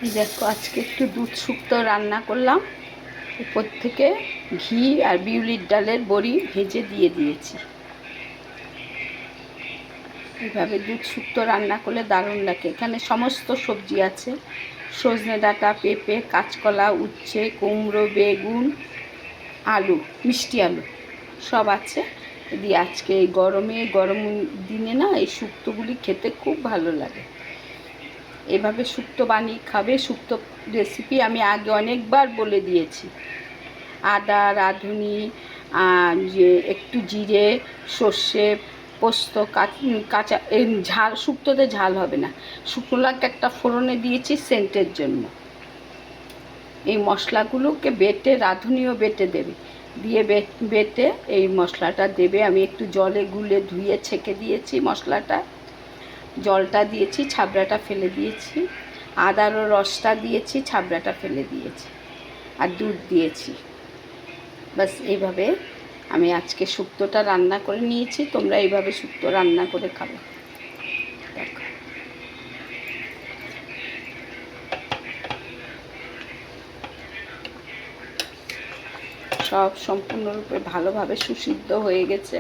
এই দেখো আজকে একটু দুধ শুক্তো রান্না করলাম। উপর থেকে ঘি আর বিউলির ডালের বড়ি ভেজে দিয়ে দিয়েছি। এইভাবে দুধ শুক্তো রান্না করলে দারুণ লাগে। এখানে সমস্ত সবজি আছে, সজনে ডাঁটা, পেঁপে, কাঁচকলা, উচ্ছে, কুমড়ো, বেগুন, আলু, মিষ্টি আলু সব আছে। দিয়ে আজকে এই গরম দিনে না এই শুক্তোগুলি খেতে খুব ভালো লাগে। এভাবে শুক্তো বানিয়ে খাবে। শুক্তো রেসিপি আমি আগে অনেকবার বলে দিয়েছি। আদা, রাঁধুনি, যে একটু জিরে, সর্ষে, পোস্ত, কাঁচা ঝাল, শুক্তোতে ঝাল হবে না, শুকনো লঙ্কা একটা ফোড়নে দিয়েছি সেন্টের জন্য। এই মশলাগুলোকে বেটে, রাঁধুনিও বেটে দেবে, দিয়ে বেটে এই মশলাটা দেবে। আমি একটু জলে গুলে ধুয়ে ছেঁকে দিয়েছি মশলাটা, জলটা দিয়েছি, ছাবড়াটা ফেলে দিয়েছি, আদারও রসটা দিয়েছি, ছাবড়াটা ফেলে দিয়েছি, আর দুধ দিয়েছি। বাস এইভাবে আমি আজকে শুক্তোটা রান্না করে নিয়েছি। তোমরা এইভাবে শুক্তো রান্না করে খাবে। দেখো সব সম্পূর্ণরূপে ভালোভাবে সুসিদ্ধ হয়ে গেছে।